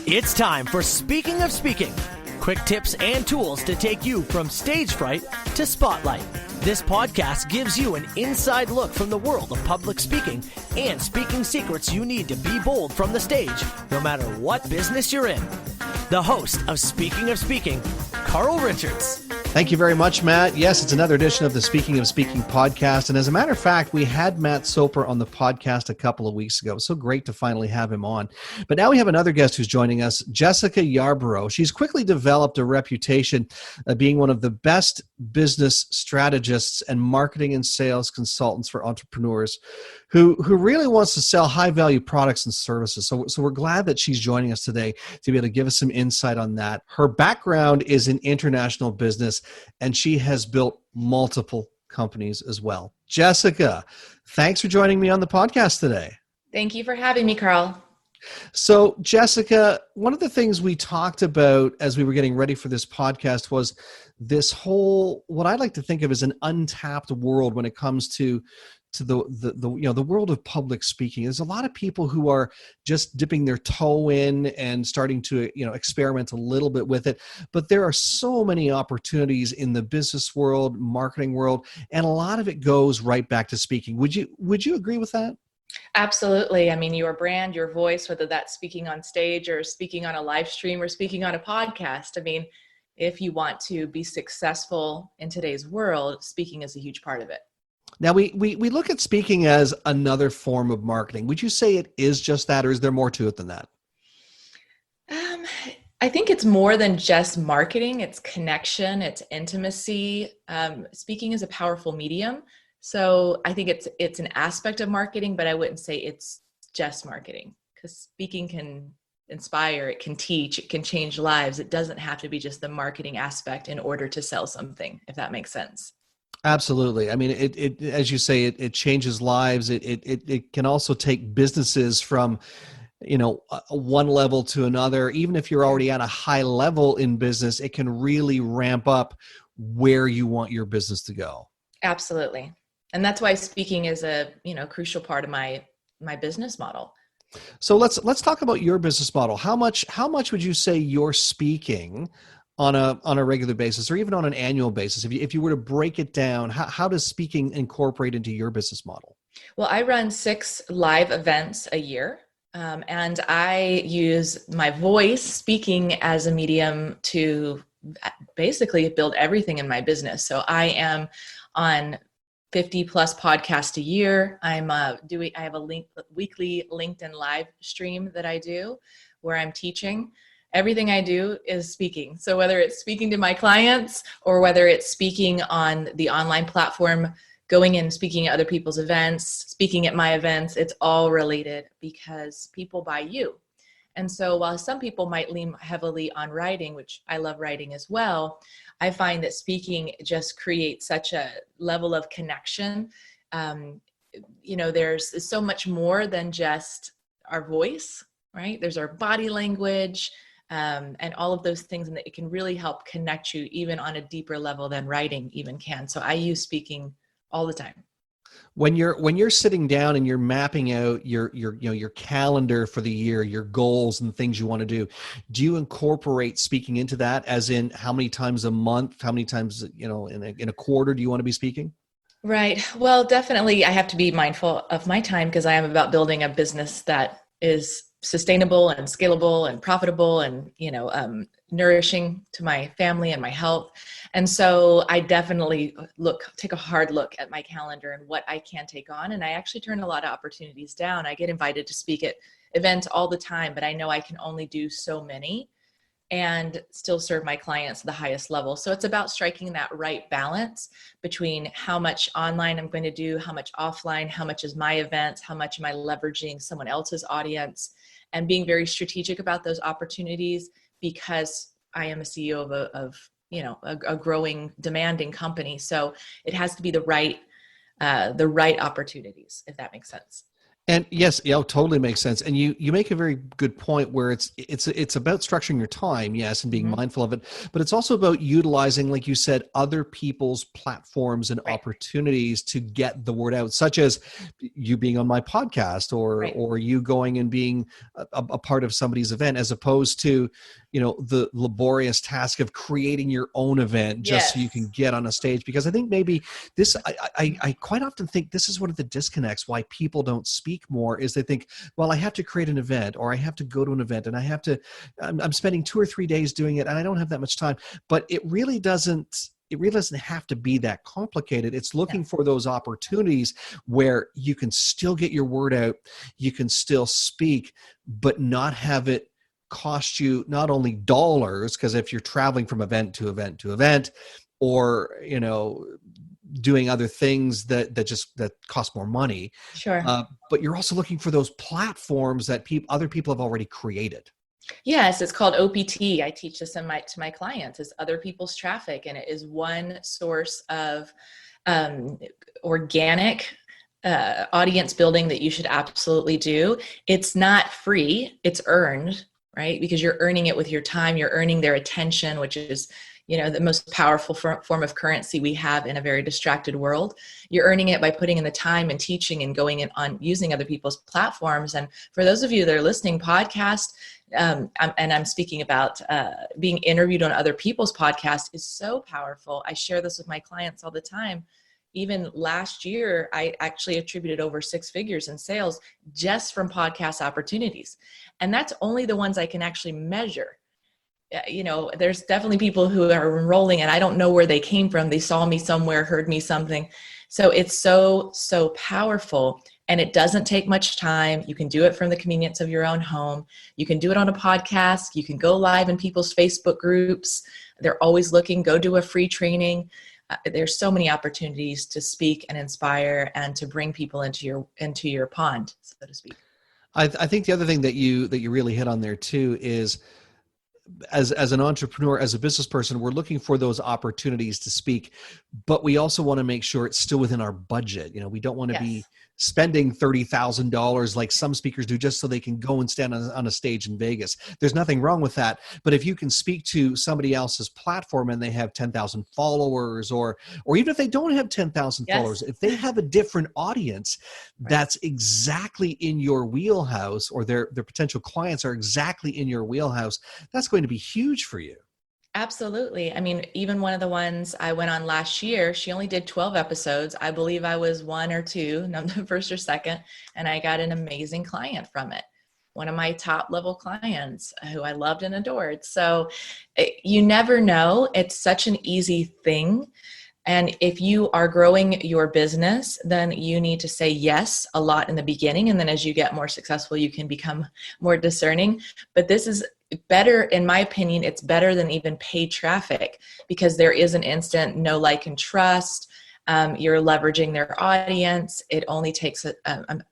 It's time for Speaking of Speaking. Quick tips and tools to take you from stage fright to spotlight. This podcast gives you an inside look from the world of public speaking and speaking secrets you need to be bold from the stage, no matter what business you're in. The host of Speaking, Carl Richards. Thank you very much, Matt. Yes, it's another edition of the Speaking of Speaking podcast. And as a matter of fact, we had Matt Soper on the podcast a couple of weeks ago. It was so great to finally have him on. But now we have another guest who's joining us, Jessica Yarbrough. She's quickly developed a reputation of being one of the best business strategists and marketing and sales consultants for entrepreneurs who really wants to sell high-value products and services. So we're glad that she's joining us today to be able to give us some insight on that. Her background is in international business, and she has built multiple companies as well. Jessica, thanks for joining me on the podcast today. Thank you for having me, Carl. So, Jessica, one of the things we talked about as we were getting ready for this podcast was this whole, what I like to think of as an untapped world when it comes to the world of public speaking. There's a lot of people who are just dipping their toe in and starting to experiment a little bit with it. But there are so many opportunities in the business world, marketing world, and a lot of it goes right back to speaking. Would you agree with that? Absolutely. I mean, your brand, your voice, whether that's speaking on stage or speaking on a live stream or speaking on a podcast. I mean, if you want to be successful in today's world, speaking is a huge part of it. Now, we look at speaking as another form of marketing. Would you say it is just that, or is there more to it than that? I think it's more than just marketing. It's connection, it's intimacy. Speaking is a powerful medium. So I think it's an aspect of marketing, but I wouldn't say it's just marketing, because speaking can inspire, it can teach, it can change lives. It doesn't have to be just the marketing aspect in order to sell something, if that makes sense. Absolutely. I mean, it as you say, it changes lives. It can also take businesses from, one level to another. Even if you're already at a high level in business, it can really ramp up where you want your business to go. Absolutely. And that's why speaking is a, crucial part of my business model. So let's talk about your business model. How much would you say you're speaking on a regular basis, or even on an annual basis? If you were to break it down, how does speaking incorporate into your business model? Well, I run 6 live events a year, and I use my voice, speaking, as a medium to basically build everything in my business. So I am on 50 plus podcasts a year. I have a weekly LinkedIn live stream that I do where I'm teaching. Everything I do is speaking. So whether it's speaking to my clients or whether it's speaking on the online platform, going and speaking at other people's events, speaking at my events, it's all related because people buy you. And so while some people might lean heavily on writing, which I love writing as well, I find that speaking just creates such a level of connection. There's so much more than just our voice, right? There's our body language, and all of those things, and that it can really help connect you even on a deeper level than writing even can. So I use speaking all the time. When you're sitting down and you're mapping out your calendar for the year, your goals and things you want to do you incorporate speaking into that? As in, how many times a month, how many times in a quarter do you want to be speaking? Right. Well, definitely I have to be mindful of my time, because I am about building a business that is sustainable and scalable and profitable and, nourishing to my family and my health. And so I definitely take a hard look at my calendar and what I can take on. And I actually turn a lot of opportunities down. I get invited to speak at events all the time, but I know I can only do so many and still serve my clients at the highest level. So it's about striking that right balance between how much online I'm going to do, how much offline, how much is my events, how much am I leveraging someone else's audience, and being very strategic about those opportunities, because I am a CEO of a growing, demanding company. So it has to be the right opportunities, if that makes sense. And yes, yeah, totally makes sense. And you make a very good point where it's about structuring your time, yes, and being Mhm. mindful of it, but it's also about utilizing, like you said, other people's platforms and Right. opportunities to get the word out, such as you being on my podcast, Right. or you going and being a part of somebody's event, as opposed to, the laborious task of creating your own event just so you can Yes. get on a stage. Because I think maybe this, I quite often think this is one of the disconnects why people don't speak more, is they think, well, I have to create an event, or I have to go to an event, and I'm spending 2 or 3 days doing it, and I don't have that much time. But it really doesn't have to be that complicated. It's No. looking for those opportunities where you can still get your word out, you can still speak, but not have it cost you not only dollars, because if you're traveling from event to event to event, or doing other things that cost more money, Sure. but you're also looking for those platforms that other people have already created. Yes, it's called OPT. I teach this to my clients, is other people's traffic, and it is one source of um, organic audience building that you should absolutely do. It's not free; it's earned, right? Because you're earning it with your time. You're earning their attention, which is the most powerful form of currency we have in a very distracted world. You're earning it by putting in the time and teaching and going in on using other people's platforms. And for those of you that are listening, podcast. I'm speaking about being interviewed on other people's podcasts is so powerful. I share this with my clients all the time. Even last year, I actually attributed over 6 figures in sales just from podcast opportunities. And that's only the ones I can actually measure. There's definitely people who are enrolling and I don't know where they came from. They saw me somewhere, heard me something. So it's so, so powerful. And it doesn't take much time. You can do it from the convenience of your own home. You can do it on a podcast. You can go live in people's Facebook groups. They're always looking. Go do a free training. There's so many opportunities to speak and inspire and to bring people into your pond, so to speak. I think the other thing that you really hit on there too is, as an entrepreneur, as a business person, we're looking for those opportunities to speak, but we also want to make sure it's still within our budget. We don't want to be Yes. spending $30,000 like some speakers do just so they can go and stand on a stage in Vegas. There's nothing wrong with that. But if you can speak to somebody else's platform and they have 10,000 followers, or even if they don't have 10,000 followers, Yes. if they have a different audience Right. that's exactly in your wheelhouse, or their potential clients are exactly in your wheelhouse, that's going to be huge for you. Absolutely. I mean, even one of the ones I went on last year, she only did 12 episodes. I believe I was one or two, not the first or second, and I got an amazing client from it. One of my top level clients who I loved and adored. So you never know. It's such an easy thing. And if you are growing your business, then you need to say yes a lot in the beginning. And then as you get more successful, you can become more discerning. But this is better, in my opinion, it's better than even paid traffic, because there is an instant know, like, and trust. You're leveraging their audience. It only takes an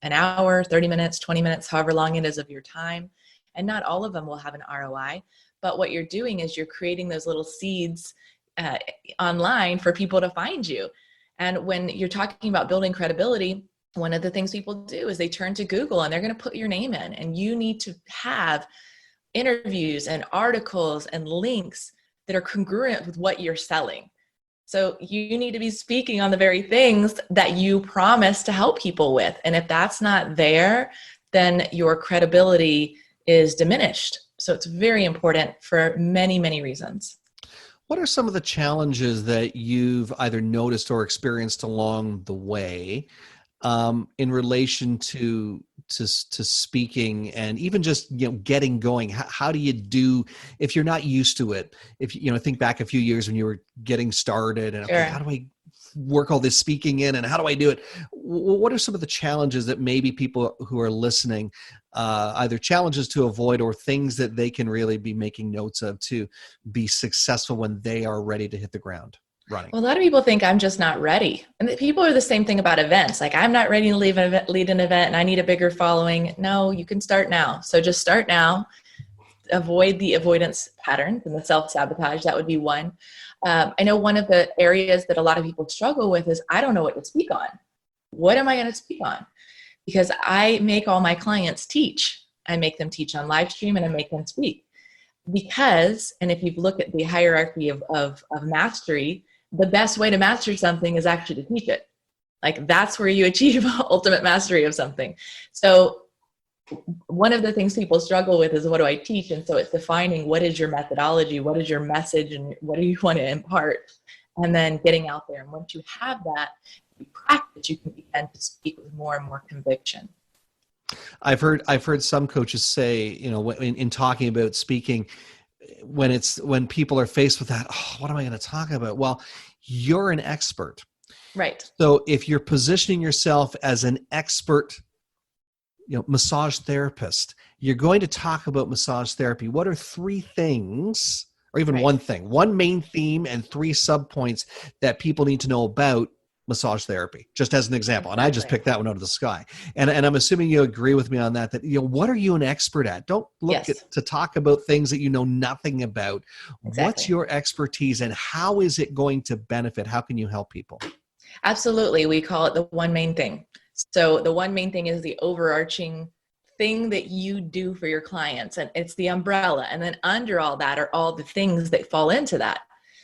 hour, 30 minutes, 20 minutes, however long it is of your time. And not all of them will have an ROI. But what you're doing is you're creating those little seeds online for people to find you. And when you're talking about building credibility, one of the things people do is they turn to Google and they're going to put your name in, and you need to have interviews and articles and links that are congruent with what you're selling. So you need to be speaking on the very things that you promise to help people with. And if that's not there, then your credibility is diminished. So it's very important for many, many reasons. What are some of the challenges that you've either noticed or experienced along the way, in relation to speaking, and even just getting going? How do you do if you're not used to it? If think back a few years when you were getting started, and okay, Sure. how do I work all this speaking in, and how do I do it? What are some of the challenges that maybe people who are listening, either challenges to avoid or things that they can really be making notes of to be successful when they are ready to hit the ground running? Well, a lot of people think I'm just not ready. And people are the same thing about events. Like, I'm not ready to lead an event and I need a bigger following. No, you can start now. So just start now. Avoid the avoidance patterns and the self-sabotage. That would be one. I know one of the areas that a lot of people struggle with is, I don't know what to speak on. What am I going to speak on? because I make all my clients teach. I make them teach on live stream and I make them speak. Because, and if you look at the hierarchy of mastery, the best way to master something is actually to teach it. Like that's where you achieve ultimate mastery of something. So one of the things people struggle with is, what do I teach? And so it's defining what is your methodology, what is your message, and what do you want to impart, and then getting out there. And once you have that, you practice, you can begin to speak with more and more conviction. I've heard some coaches say, in talking about speaking, when people are faced with that, oh, what am I going to talk about? Well, you're an expert. Right. So if you're positioning yourself as an expert, massage therapist, you're going to talk about massage therapy. What are 3 things, or even one thing, one main theme and 3 subpoints that people need to know about massage therapy, just as an example? And I just picked that one out of the sky. And I'm assuming you agree with me on that, what are you an expert at? Don't look to talk about things that you know nothing about. Exactly. What's your expertise and how is it going to benefit? How can you help people? Absolutely. We call it the one main thing. So the one main thing is the overarching thing that you do for your clients, and it's the umbrella. And then under all that are all the things that fall into that.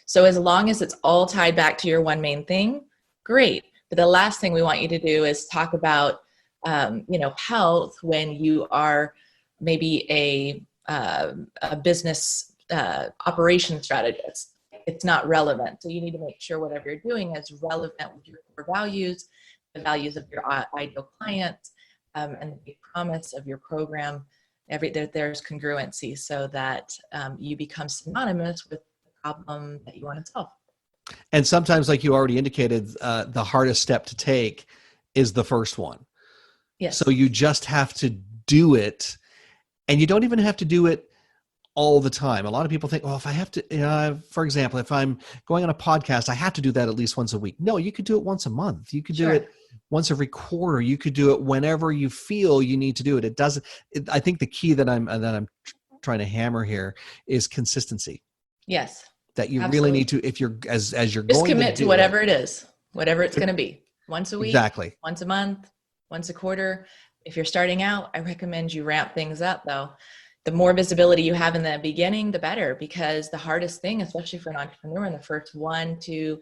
So as long as it's all tied back to your one main thing, great. But the last thing we want you to do is talk about, health when you are maybe a business operation strategist. It's not relevant. So you need to make sure whatever you're doing is relevant with your core values, the values of your ideal clients, and the big promise of your program. There's congruency so that you become synonymous with the problem that you want to solve. And sometimes, like you already indicated, the hardest step to take is the first one. Yes. So you just have to do it, and you don't even have to do it all the time. A lot of people think, well, if I have to, for example, if I'm going on a podcast, I have to do that at least once a week. No, you could do it once a month. You could do it once every quarter. You could do it whenever you feel you need to do it. I think the key that I'm trying to hammer here is consistency. Yes. That you really need to, if you're, as you're just going commit to whatever it is, whatever it's going to be. Once a week, exactly. Once a month, once a quarter. If you're starting out, I recommend you ramp things up though. The more visibility you have in the beginning, the better, because the hardest thing, especially for an entrepreneur in the first 1 to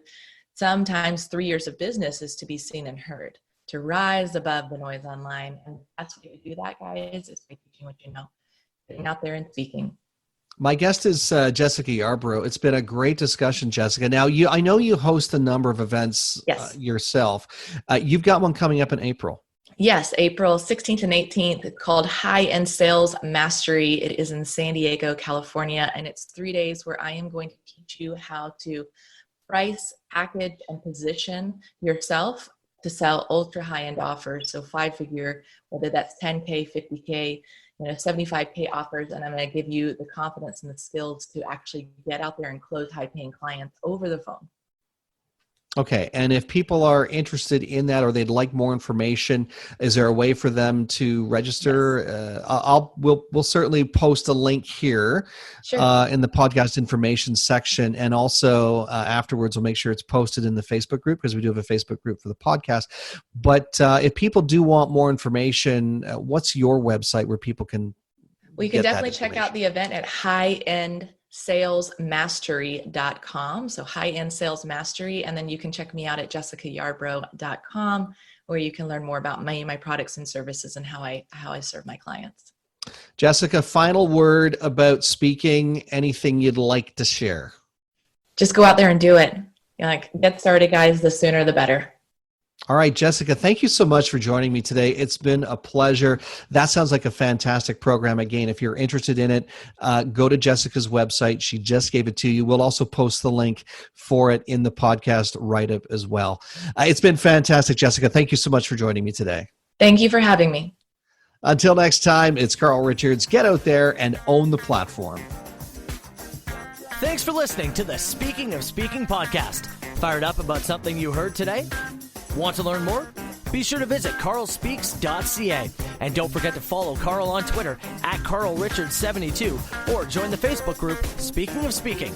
sometimes 3 years of business, is to be seen and heard, to rise above the noise online. And that's what you do that, guys, is by teaching what you know, getting out there and speaking. My guest is Jessica Yarbrough. It's been a great discussion, Jessica. Now, I know you host a number of events yourself. You've got one coming up in April. Yes, April 16th and 18th, called High-End Sales Mastery. It is in San Diego, California, and it's 3 days where I am going to teach you how to price, package, and position yourself to sell ultra high-end offers. So 5-figure, whether that's 10K, 50K, 75K offers, and I'm going to give you the confidence and the skills to actually get out there and close high-paying clients over the phone. Okay, and if people are interested in that or they'd like more information, is there a way for them to register? Yes. We'll certainly post a link here in the podcast information section, and also afterwards we'll make sure it's posted in the Facebook group, because we do have a Facebook group for the podcast. But if people do want more information, what's your website where people can? Well, you can definitely check out the event at highendsalesmastery.com. So High-End Sales Mastery. And then you can check me out at jessicayarbrough.com, where you can learn more about my products and services and how I serve my clients. Jessica, final word about speaking, anything you'd like to share? Just go out there and do it. Get started, guys. The sooner, the better. All right, Jessica, thank you so much for joining me today. It's been a pleasure. That sounds like a fantastic program. Again, if you're interested in it, go to Jessica's website. She just gave it to you. We'll also post the link for it in the podcast write-up as well. It's been fantastic, Jessica. Thank you so much for joining me today. Thank you for having me. Until next time, it's Carl Richards. Get out there and own the platform. Thanks for listening to the Speaking of Speaking podcast. Fired up about something you heard today? Want to learn more? Be sure to visit carlspeaks.ca. And don't forget to follow Carl on Twitter at CarlRichards72 or join the Facebook group Speaking of Speaking.